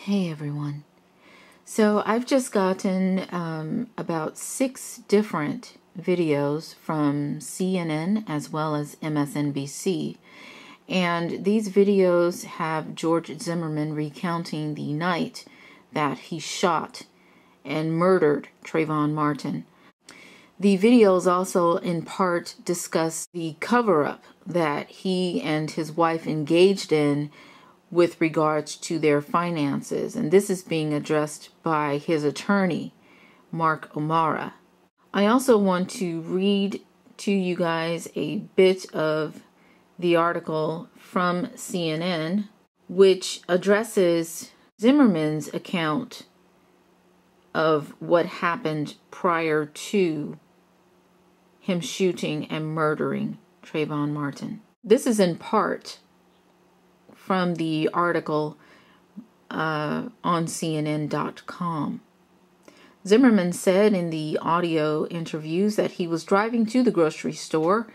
Hey everyone. So I've just gotten about 6 different videos from CNN as well as MSNBC. And these videos have George Zimmerman recounting the night that he shot and murdered Trayvon Martin. The videos also in part discuss the cover-up that he and his wife engaged in with regards to their finances, and this is being addressed by his attorney, Mark O'Mara. I also want to read to you guys a bit of the article from CNN, which addresses Zimmerman's account of what happened prior to him shooting and murdering Trayvon Martin. This is in part from the article on CNN.com. Zimmerman said in the audio interviews that he was driving to the grocery store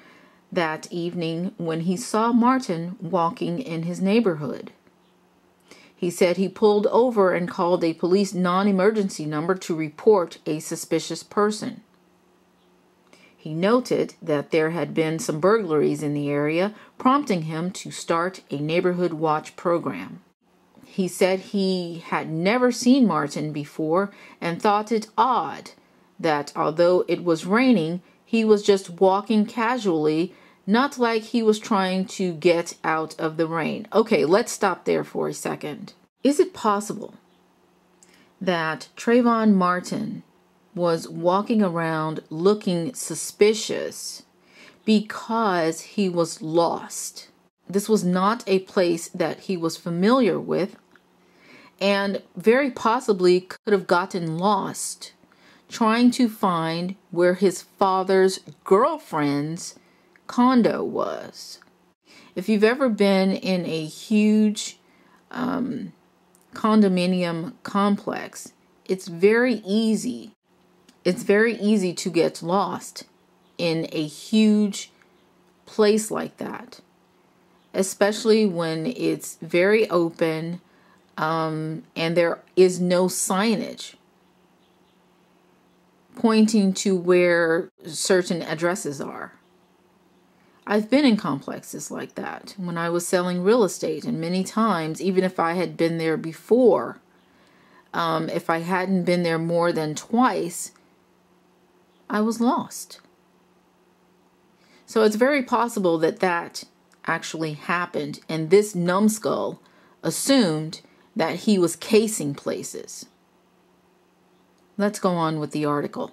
that evening when he saw Martin walking in his neighborhood. He said he pulled over and called a police non-emergency number to report a suspicious person. He noted that there had been some burglaries in the area, prompting him to start a neighborhood watch program. He said he had never seen Martin before and thought it odd that although it was raining, he was just walking casually, not like he was trying to get out of the rain. Okay, let's stop there for a second. Is it possible that Trayvon Martin was walking around looking suspicious because he was lost? This was not a place that he was familiar with, and very possibly could have gotten lost trying to find where his father's girlfriend's condo was. If you've ever been in a huge condominium complex, it's very easy to get lost in a huge place like that, especially when it's very open and there is no signage pointing to where certain addresses are. I've been in complexes like that when I was selling real estate, and many times, even if I had been there before, if I hadn't been there more than twice, I was lost. So it's very possible that that actually happened, and this numbskull assumed that he was casing places. Let's go on with the article.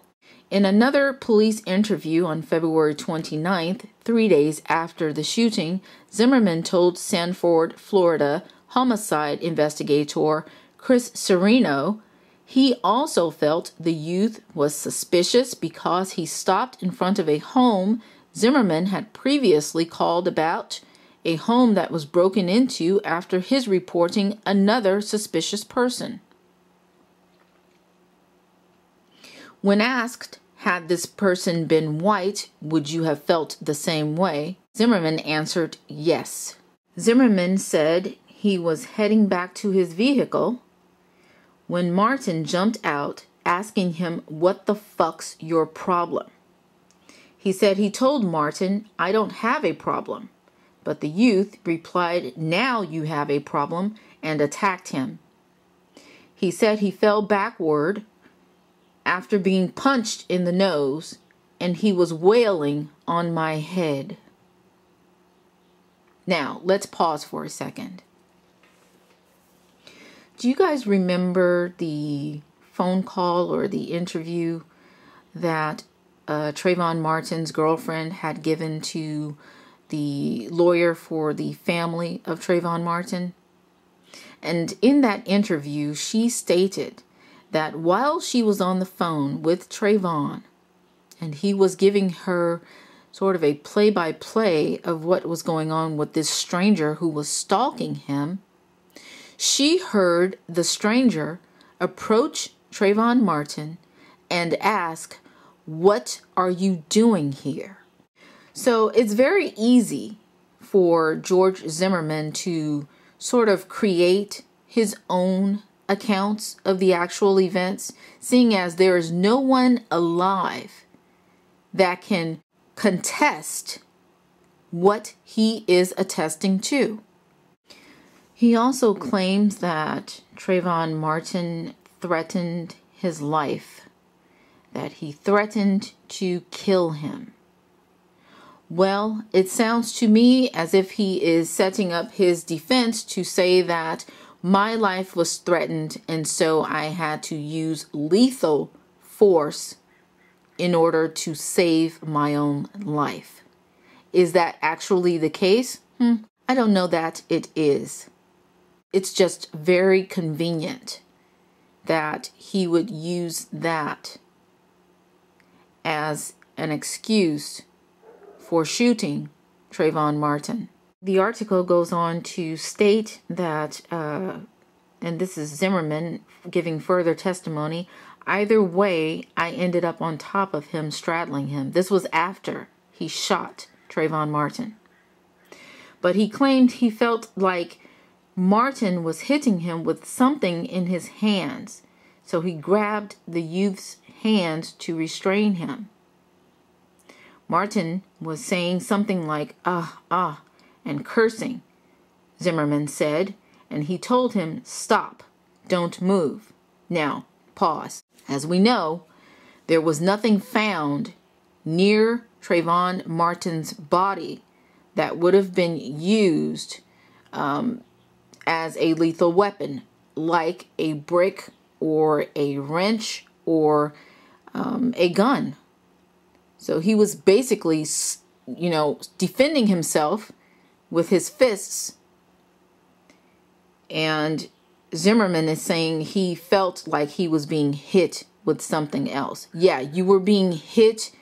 In another police interview on February 29th, 3 days after the shooting, Zimmerman told Sanford, Florida homicide investigator Chris Serino he also felt the youth was suspicious because he stopped in front of a home Zimmerman had previously called about, a home that was broken into after his reporting another suspicious person. When asked, had this person been white, would you have felt the same way? Zimmerman answered yes. Zimmerman said he was heading back to his vehicle when Martin jumped out, asking him, "What the fuck's your problem?" He said he told Martin, "I don't have a problem." But the youth replied, "Now you have a problem," and attacked him. He said he fell backward after being punched in the nose, and he was wailing on my head. Now, let's pause for a second. Do you guys remember the phone call or the interview that Trayvon Martin's girlfriend had given to the lawyer for the family of Trayvon Martin? And in that interview, she stated that while she was on the phone with Trayvon and he was giving her sort of a play-by-play of what was going on with this stranger who was stalking him, she heard the stranger approach Trayvon Martin and ask, "What are you doing here?" So it's very easy for George Zimmerman to sort of create his own accounts of the actual events, seeing as there is no one alive that can contest what he is attesting to. He also claims that Trayvon Martin threatened his life, that he threatened to kill him. Well, it sounds to me as if he is setting up his defense to say that my life was threatened and so I had to use lethal force in order to save my own life. Is that actually the case? I don't know that it is. It's just very convenient that he would use that as an excuse for shooting Trayvon Martin. The article goes on to state that, and this is Zimmerman giving further testimony, either way, I ended up on top of him, straddling him. This was after he shot Trayvon Martin. But he claimed he felt like Martin was hitting him with something in his hands. So he grabbed the youth's hand to restrain him. Martin was saying something like, and cursing, Zimmerman said, and he told him, stop, don't move. Now, pause. As we know, there was nothing found near Trayvon Martin's body that would have been used as a lethal weapon, like a brick or a wrench or a gun. So he was basically, defending himself with his fists. And Zimmerman is saying he felt like he was being hit with something else. Yeah, you were being hit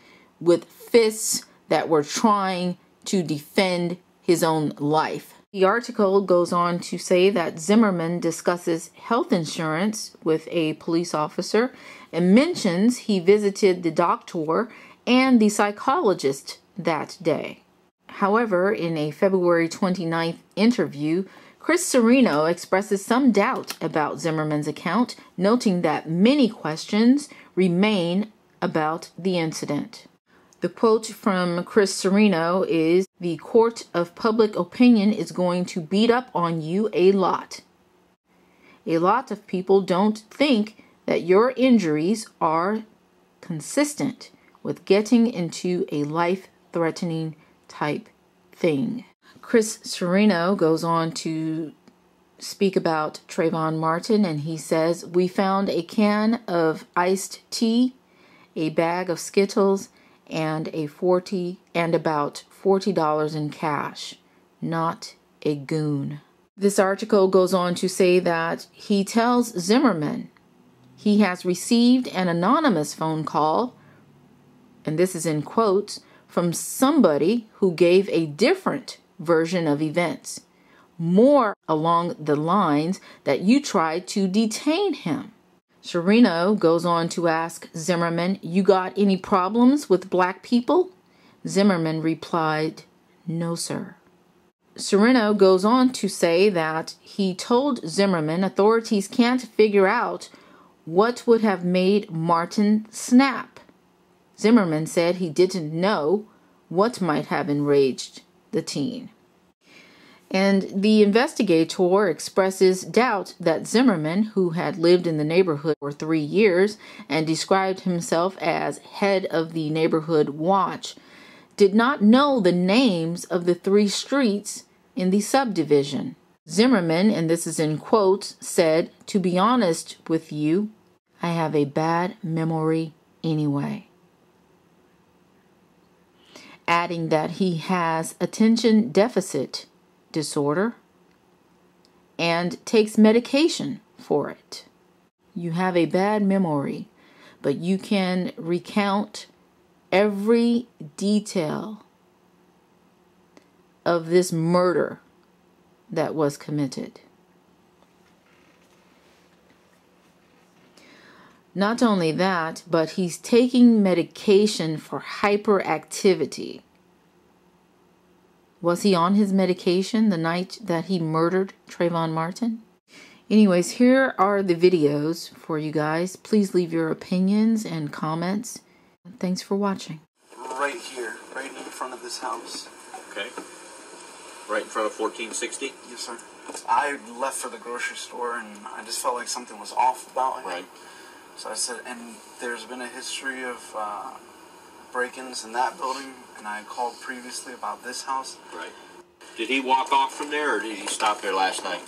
with fists that were trying to defend his own life. The article goes on to say that Zimmerman discusses health insurance with a police officer and mentions he visited the doctor and the psychologist that day. However, in a February 29th interview, Chris Serino expresses some doubt about Zimmerman's account, noting that many questions remain about the incident. The quote from Chris Serino is, "The court of public opinion is going to beat up on you a lot. A lot of people don't think that your injuries are consistent with getting into a life-threatening type thing." Chris Serino goes on to speak about Trayvon Martin, and he says, "We found a can of iced tea, a bag of Skittles, and about $40 in cash. Not a goon." This article goes on to say that he tells Zimmerman he has received an anonymous phone call, and this is in quotes, from somebody who gave a different version of events, more along the lines that you tried to detain him. Serino goes on to ask Zimmerman, "You got any problems with black people?" Zimmerman replied, "No, sir." Serino goes on to say that he told Zimmerman authorities can't figure out what would have made Martin snap. Zimmerman said he didn't know what might have enraged the teen. And the investigator expresses doubt that Zimmerman, who had lived in the neighborhood for 3 years and described himself as head of the neighborhood watch, did not know the names of the 3 streets in the subdivision. Zimmerman, and this is in quotes, said, "To be honest with you, I have a bad memory anyway," adding that he has attention deficit disorder and takes medication for it. You have a bad memory, but you can recount every detail of this murder that was committed. Not only that, but he's taking medication for hyperactivity. Was he on his medication the night that he murdered Trayvon Martin? Anyways, here are the videos for you guys. Please leave your opinions and comments. Thanks for watching. Right here, right in front of this house. Okay. Right in front of 1460? Yes, sir. I left for the grocery store and I just felt like something was off about him. Right. So I said, and there's been a history of break-ins in that building, and I called previously about this house. Right. Did he walk off from there, or did he stop there last night?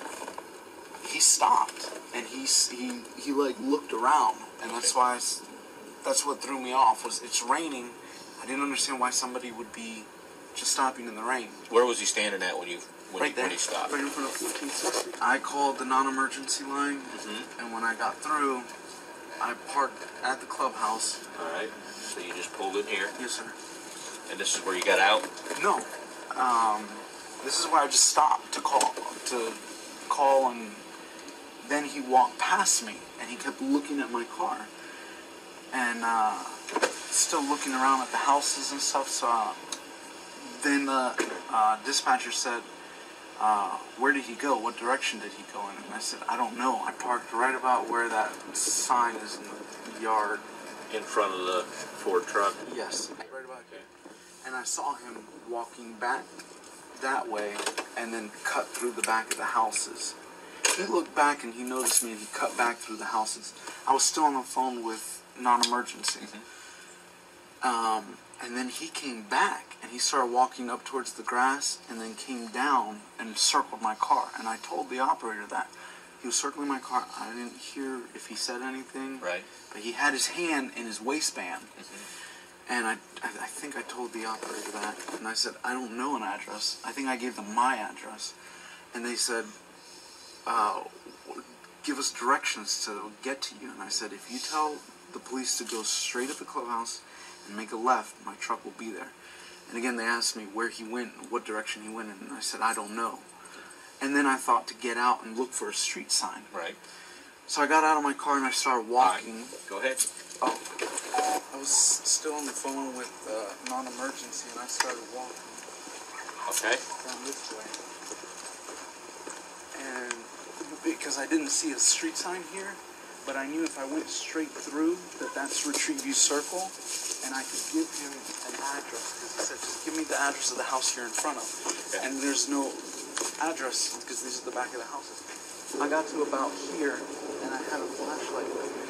He stopped, and he like looked around, and that's why that's what threw me off. Was it's raining. I didn't understand why somebody would be just stopping in the rain. Where was he standing at when he stopped? Right in front of 1460. I called the non-emergency line, and when I got through, I parked at the clubhouse. All right. So you just pulled in here. Yes, sir. And this is where you got out? No. This is where I just stopped to call, and then he walked past me, and he kept looking at my car, and still looking around at the houses and stuff. So then the dispatcher said, where did he go? What direction did he go in? And I said, I don't know. I parked right about where that sign is in the yard. In front of the Ford truck? Yes. Right about here. And I saw him walking back that way and then cut through the back of the houses. He looked back and he noticed me and he cut back through the houses. I was still on the phone with non-emergency. And then he came back and he started walking up towards the grass and then came down and circled my car. And I told the operator that. He was circling my car. I didn't hear if he said anything. Right. But he had his hand in his waistband. And I think I told the operator that. And I said, I don't know an address. I think I gave them my address. And they said, give us directions to get to you. And I said, if you tell the police to go straight at the clubhouse and make a left, my truck will be there. And again, they asked me where he went, what direction he went in. And I said, I don't know. And then I thought to get out and look for a street sign. Right. So I got out of my car and I started walking. Go ahead. Oh. I was still on the phone with non-emergency and I started walking. Okay. Down this way. And because I didn't see a street sign here, but I knew if I went straight through that's Retreat View Circle, and I could give him an address, because he said, just give me the address of the house you're in front of. Okay. And there's no address, because these are the back of the houses. I got to about here, and I had a flashlight with me.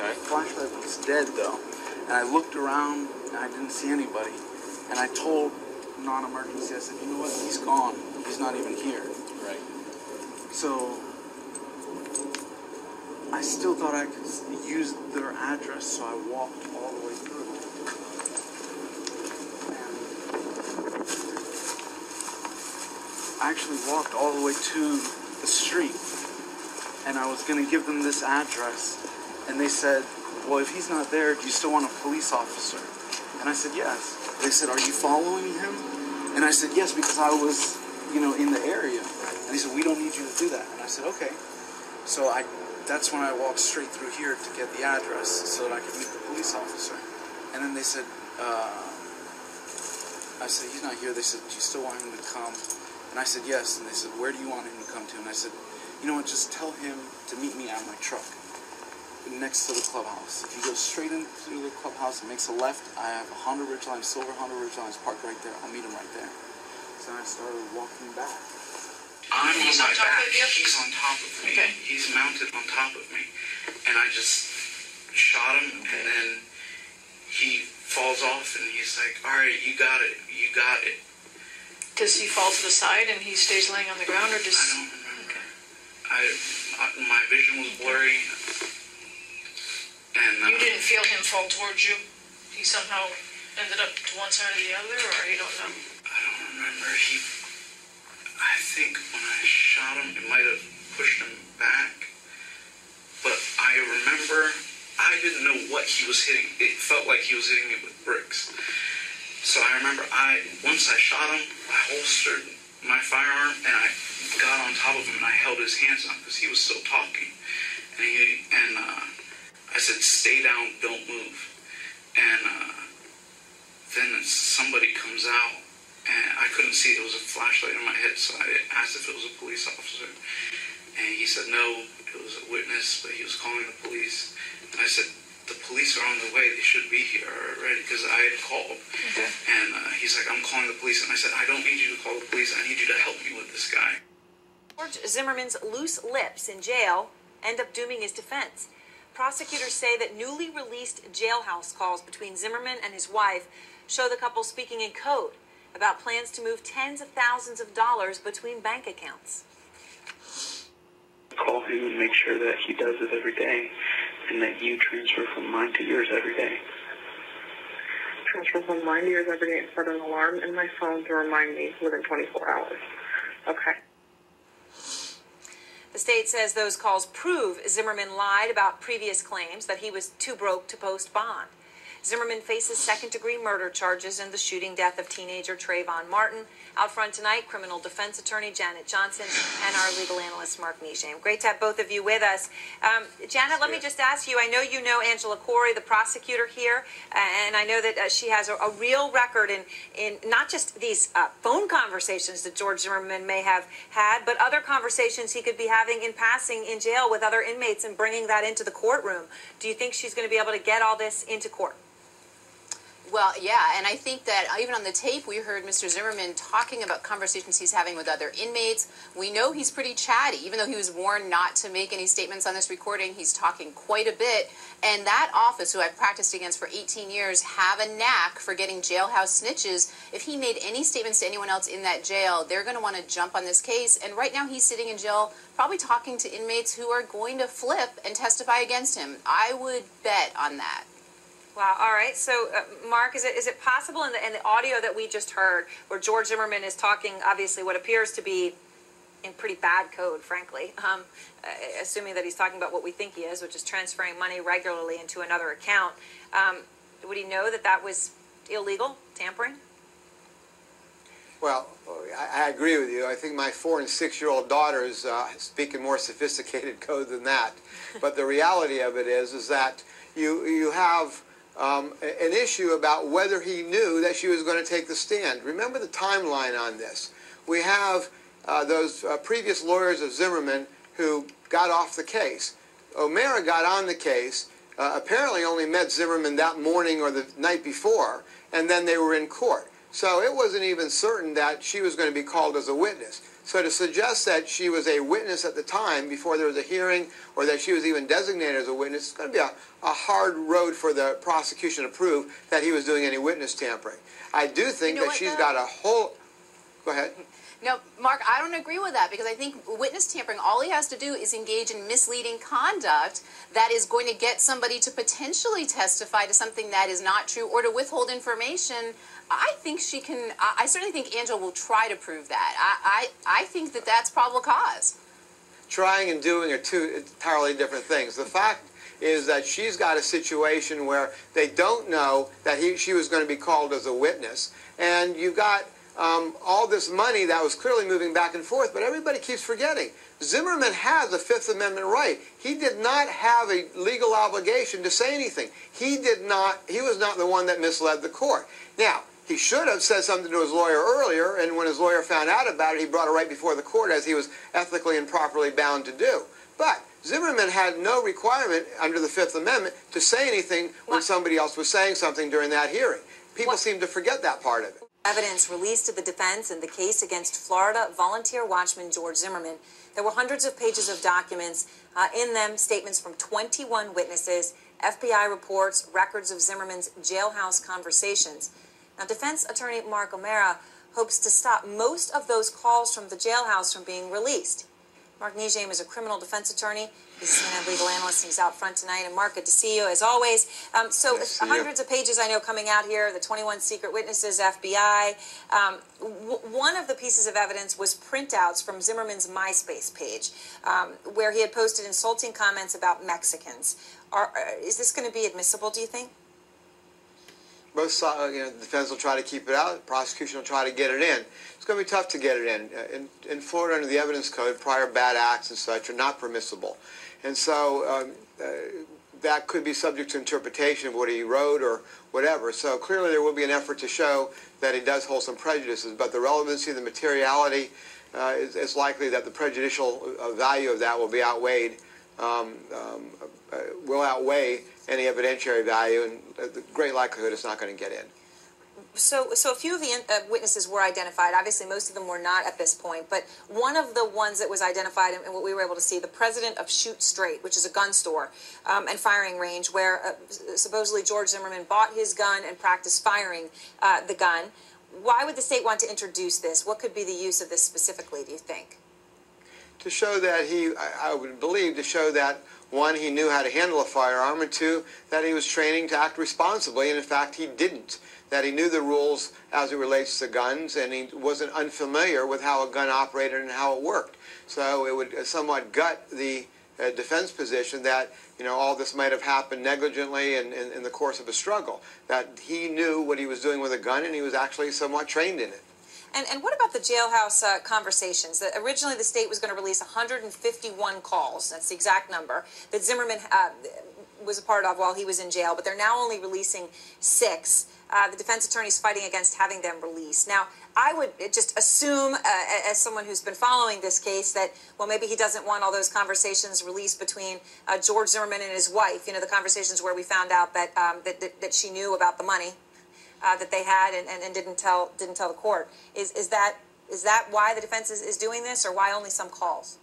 Okay. The flashlight was dead, though. And I looked around, and I didn't see anybody. And I told non-emergency, I said, you know what, he's gone. He's not even here. Right. So I still thought I could use their address, so I walked all the way through. I actually walked all the way to the street, and I was going to give them this address, and they said, well, if he's not there, do you still want a police officer? And I said, yes. They said, are you following him? And I said, yes, because I was, in the area. And they said, we don't need you to do that. And I said, okay. So that's when I walked straight through here to get the address so that I could meet the police officer. And then they said, I said, he's not here. They said, do you still want him to come? And I said, yes. And they said, where do you want him to come to? And I said, you know what, just tell him to meet me at my truck next to the clubhouse. If he goes straight into the clubhouse and makes a left, I have a Honda Ridgeline, silver Honda Ridgeline parked right there. I'll meet him right there. So I started walking back. I'm on my back. He's on top of me. Okay. He's mounted on top of me. And I just shot him, and then he falls off, and he's like, all right, you got it. You got it. Does he fall to the side and he stays laying on the ground, or does... I don't remember. Okay. My vision was blurry. And you didn't feel him fall towards you? He somehow ended up to one side or the other, or you don't know? I don't remember. I think when I shot him, it might have pushed him back. But I remember, I didn't know what he was hitting. It felt like he was hitting it with bricks. So I remember, once I shot him, I holstered my firearm, and I got on top of him, and I held his hands up, because he was still talking. And I said, stay down, don't move. And then somebody comes out, and I couldn't see, there was a flashlight in my head, so I asked if it was a police officer. And he said no, it was a witness, but he was calling the police. And I said, the police are on the way. They should be here already, because I had called. Okay. And he's like, I'm calling the police. And I said, I don't need you to call the police. I need you to help me with this guy. George Zimmerman's loose lips in jail end up dooming his defense. Prosecutors say that newly released jailhouse calls between Zimmerman and his wife show the couple speaking in code about plans to move tens of thousands of dollars between bank accounts. Call him and make sure that he does it every day, and that you transfer from mine to yours every day. Transfer from mine to yours every day and set an alarm in my phone to remind me within 24 hours. Okay. The state says those calls prove Zimmerman lied about previous claims that he was too broke to post bond. Zimmerman faces second-degree murder charges in the shooting death of teenager Trayvon Martin. Out front tonight, criminal defense attorney Janet Johnson and our legal analyst Mark Nijam. Great to have both of you with us. Janet, let me just ask you, I know you know Angela Corey, the prosecutor here, and I know that she has a real record in not just these phone conversations that George Zimmerman may have had, but other conversations he could be having in passing in jail with other inmates and bringing that into the courtroom. Do you think she's going to be able to get all this into court? Well, yeah, and I think that even on the tape we heard Mr. Zimmerman talking about conversations he's having with other inmates. We know he's pretty chatty. Even though he was warned not to make any statements on this recording, he's talking quite a bit. And that office, who I've practiced against for 18 years, have a knack for getting jailhouse snitches. If he made any statements to anyone else in that jail, they're going to want to jump on this case. And right now he's sitting in jail probably talking to inmates who are going to flip and testify against him. I would bet on that. Wow. All right. So, Mark, is it possible in the audio that we just heard, where George Zimmerman is talking, obviously, what appears to be in pretty bad code, frankly, assuming that he's talking about what we think he is, which is transferring money regularly into another account, would he know that that was illegal, tampering? Well, I agree with you. I think my 4- and 6-year-old daughters speak in more sophisticated code than that. But the reality of it is that you have an issue about whether he knew that she was going to take the stand. Remember the timeline on this. We have those previous lawyers of Zimmerman who got off the case. O'Mara got on the case, apparently only met Zimmerman that morning or the night before, and then they were in court. So it wasn't even certain that she was going to be called as a witness. So to suggest that she was a witness at the time, before there was a hearing, or that she was even designated as a witness, it's going to be a hard road for the prosecution to prove that he was doing any witness tampering. I do think that she's got a whole... Go ahead. No, Mark, I don't agree with that, because I think witness tampering, all he has to do is engage in misleading conduct that is going to get somebody to potentially testify to something that is not true or to withhold information. I think she can, I certainly think Angela will try to prove that. I think that that's probable cause. Trying and doing are two entirely different things. The fact is that she's got a situation where they don't know that she was going to be called as a witness, and you've got all this money that was clearly moving back and forth, but everybody keeps forgetting. Zimmerman has a Fifth Amendment right. He did not have a legal obligation to say anything. He was not the one that misled the court. Now, he should have said something to his lawyer earlier, and when his lawyer found out about it, he brought it right before the court, as he was ethically and properly bound to do. But Zimmerman had no requirement under the Fifth Amendment to say anything when somebody else was saying something during that hearing. People seem to forget that part of it. Evidence released to the defense in the case against Florida volunteer watchman George Zimmerman. There were hundreds of pages of documents, in them statements from 21 witnesses, FBI reports, records of Zimmerman's jailhouse conversations. Now, defense attorney Mark O'Mara hopes to stop most of those calls from the jailhouse from being released. Mark Nijam is a criminal defense attorney. He's a CNN legal analyst, and he's out front tonight. And Mark, good to see you, as always. Hundreds of pages, I know, coming out here, the 21 secret witnesses, FBI. One of the pieces of evidence was printouts from Zimmerman's MySpace page, where he had posted insulting comments about Mexicans. Is this going to be admissible, do you think? Both sides, the defense will try to keep it out. The prosecution will try to get it in. It's going to be tough to get it in. In Florida, under the evidence code, prior bad acts and such are not permissible. And so that could be subject to interpretation of what he wrote or whatever. So clearly there will be an effort to show that he does hold some prejudices. But the relevancy, the materiality, it's likely that the prejudicial value of that will be outweighed, will outweigh any evidentiary value, and the great likelihood it's not going to get in. So a few of the witnesses were identified. Obviously, most of them were not at this point. But one of the ones that was identified and what we were able to see, the president of Shoot Straight, which is a gun store and firing range where supposedly George Zimmerman bought his gun and practiced firing the gun. Why would the state want to introduce this? What could be the use of this specifically, do you think? To show that I would believe, to show that, one, he knew how to handle a firearm, and two, that he was training to act responsibly, and in fact he didn't. That he knew the rules as it relates to guns, and he wasn't unfamiliar with how a gun operated and how it worked. So it would somewhat gut the defense position that, you know, all this might have happened negligently in the course of a struggle. That he knew what he was doing with a gun, and he was actually somewhat trained in it. And what about the jailhouse conversations? Originally, the state was going to release 151 calls. That's the exact number that Zimmerman was a part of while he was in jail. But they're now only releasing 6. The defense attorney's fighting against having them released. Now, I would just assume, as someone who's been following this case, that, well, maybe he doesn't want all those conversations released between George Zimmerman and his wife. You know, the conversations where we found out that that she knew about the money that they had and didn't tell the court. Is that why the defense is doing this, or why only some calls?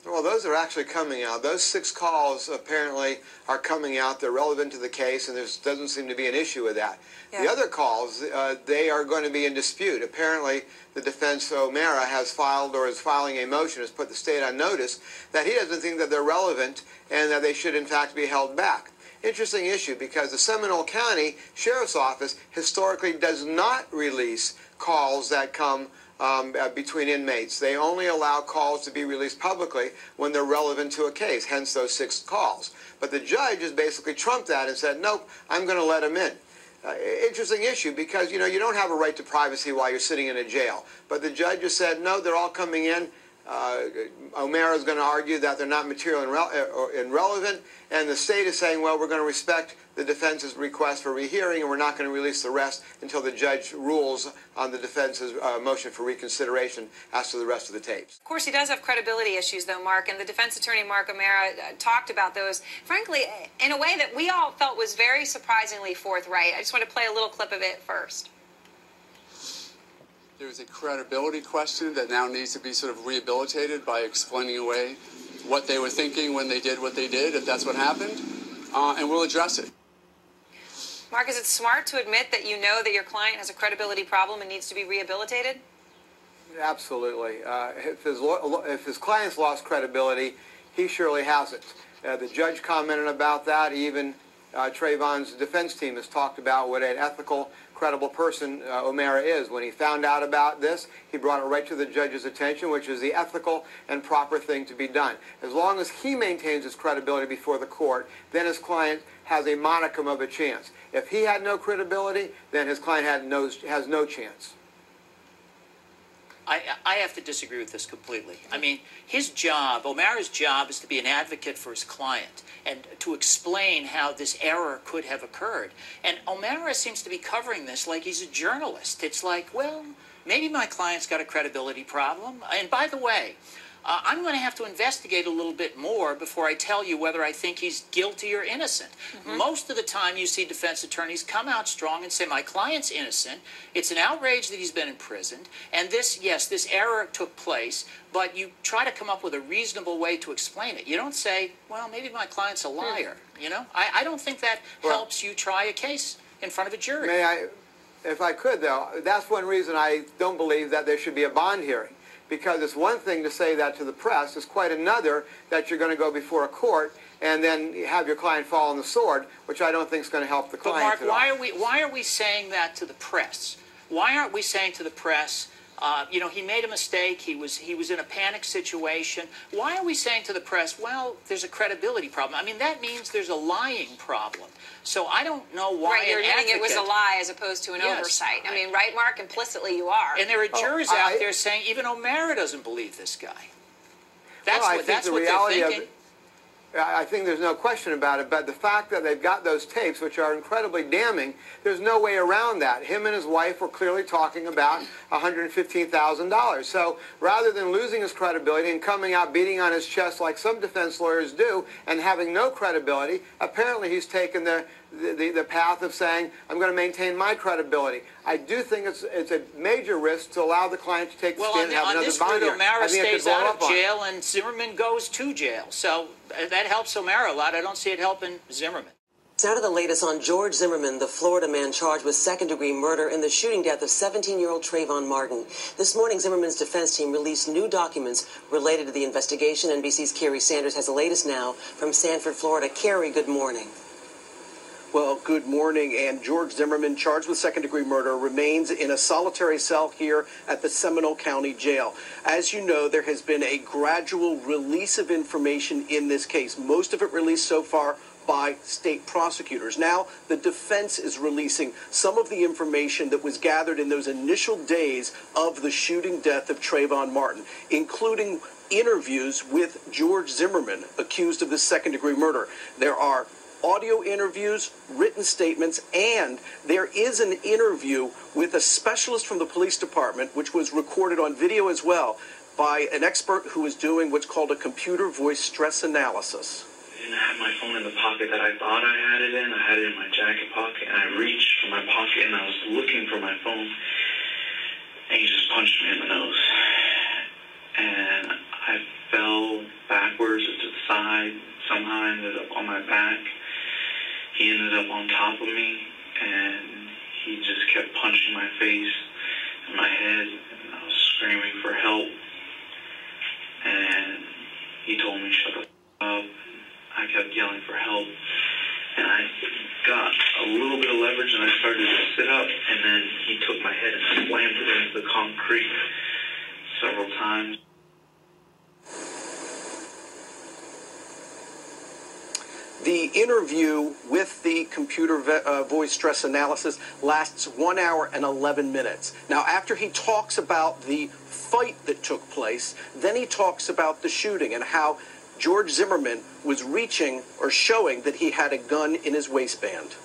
Well, those are actually coming out. Those 6 calls apparently are coming out. They're relevant to the case, and there doesn't seem to be an issue with that. Yeah. The other calls, they are going to be in dispute. Apparently, the defense, O'Mara, has filed or is filing a motion, has put the state on notice that he doesn't think that they're relevant and that they should, in fact, be held back. Interesting issue, because the Seminole County Sheriff's Office historically does not release calls that come between inmates. They only allow calls to be released publicly when they're relevant to a case, hence those 6 calls. But the judge has basically trumped that and said, nope, I'm going to let them in. Interesting issue, because, you know, you don't have a right to privacy while you're sitting in a jail. But the judge has said, no, they're all coming in. O'Mara is going to argue that they're not material and relevant, and the state is saying, well, we're going to respect the defense's request for rehearing, and we're not going to release the rest until the judge rules on the defense's motion for reconsideration as to the rest of the tapes. Of course, he does have credibility issues, though, Mark, and the defense attorney, Mark O'Mara, talked about those, frankly, in a way that we all felt was very surprisingly forthright. I just want to play a little clip of it first. There's a credibility question that now needs to be sort of rehabilitated by explaining away what they were thinking when they did what they did, if that's what happened, and we'll address it. Mark, is it smart to admit that you know that your client has a credibility problem and needs to be rehabilitated? Absolutely. If his client's lost credibility, he surely hasn't. The judge commented about that. Even Trayvon's defense team has talked about what an ethical, credible person O'Mara is. When he found out about this, he brought it right to the judge's attention, which is the ethical and proper thing to be done. As long as he maintains his credibility before the court, then his client has a modicum of a chance. If he had no credibility, then his client has no chance. I have to disagree with this completely. I mean, his job, O'Mara's job, is to be an advocate for his client and to explain how this error could have occurred. And O'Mara seems to be covering this like he's a journalist. It's like, well, maybe my client's got a credibility problem. And by the way, I'm going to have to investigate a little bit more before I tell you whether I think he's guilty or innocent. Mm-hmm. Most of the time you see defense attorneys come out strong and say, my client's innocent. It's an outrage that he's been imprisoned. And this, yes, this error took place, but you try to come up with a reasonable way to explain it. You don't say, well, maybe my client's a liar. You know, I don't think that helps you try a case in front of a jury. May I, if I could, though, that's one reason I don't believe that there should be a bond hearing. Because it's one thing to say that to the press, it's quite another that you're going to go before a court and then have your client fall on the sword, which I don't think is going to help the client. But Mark, why are we saying that to the press? Why aren't we saying to the press, you know, he made a mistake, he was in a panic situation? Why are we saying to the press, well, there's a credibility problem? I mean, that means there's a lying problem. So I don't know why. Right, you're admitting it was a lie as opposed to an oversight. I mean, right, Mark? Implicitly, you are. And there are jurors out there saying even O'Mara doesn't believe this guy. That's what they're thinking. I think there's no question about it, but the fact that they've got those tapes, which are incredibly damning, there's no way around that. Him and his wife were clearly talking about $115,000. So rather than losing his credibility and coming out beating on his chest like some defense lawyers do and having no credibility, apparently he's taken the path of saying, I'm going to maintain my credibility. I do think it's a major risk to allow the client to take the stand and have another binder. Well, on this route, O'Mara stays out of jail and Zimmerman goes to jail. So that helps O'Mara a lot. I don't see it helping Zimmerman. Out of the latest on George Zimmerman, the Florida man charged with second-degree murder in the shooting death of 17-year-old Trayvon Martin. This morning, Zimmerman's defense team released new documents related to the investigation. NBC's Kerry Sanders has the latest now from Sanford, Florida. Kerry, good morning. Well, good morning. And George Zimmerman, charged with second-degree murder, remains in a solitary cell here at the Seminole County Jail. As you know, there has been a gradual release of information in this case, most of it released so far by state prosecutors. Now, the defense is releasing some of the information that was gathered in those initial days of the shooting death of Trayvon Martin, including interviews with George Zimmerman, accused of this second-degree murder. There are audio interviews, written statements, and there is an interview with a specialist from the police department, which was recorded on video as well, by an expert who is doing what's called a computer voice stress analysis. And I had my phone in the pocket that I thought I had it in. I had it in my jacket pocket, and I reached for my pocket, and I was looking for my phone, and he just punched me in the nose. And I fell backwards to the side. Somehow I ended up on my back. He ended up on top of me, and he just kept punching my face and my head, and I was screaming for help. And he told me, shut the f*** up. I kept yelling for help, and I got a little bit of leverage, and I started to sit up, and then he took my head and slammed it into the concrete several times. The interview with the computer voice stress analysis lasts 1 hour and 11 minutes. Now, after he talks about the fight that took place, then he talks about the shooting and how George Zimmerman was reaching or showing that he had a gun in his waistband.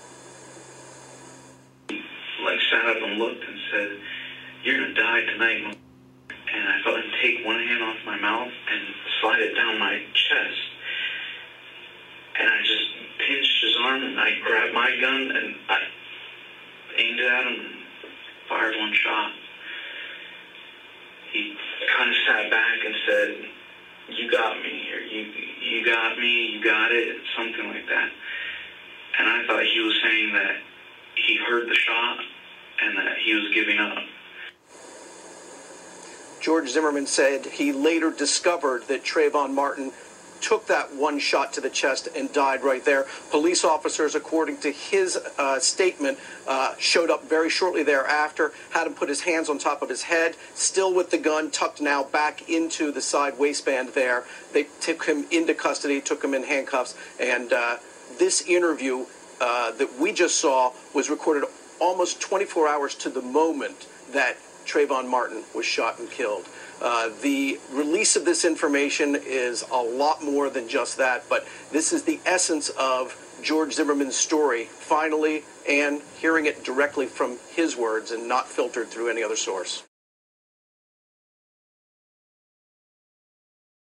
He sat up and looked and said, "You're going to die tonight." And I felt him take one hand off my mouth and slide it down my chest. And I just pinched his arm, and I grabbed my gun, and I aimed it at him and fired one shot. He kind of sat back and said, "You got me," or you got me, you got it, something like that. And I thought he was saying that he heard the shot and that he was giving up. George Zimmerman said he later discovered that Trayvon Martin took that one shot to the chest and died right there. Police officers, according to his statement, showed up very shortly thereafter, had him put his hands on top of his head, still with the gun tucked now back into the side waistband there. They took him into custody, took him in handcuffs, and this interview that we just saw was recorded almost 24 hours to the moment that Trayvon Martin was shot and killed. The release of this information is a lot more than just that, but this is the essence of George Zimmerman's story, finally, and hearing it directly from his words and not filtered through any other source.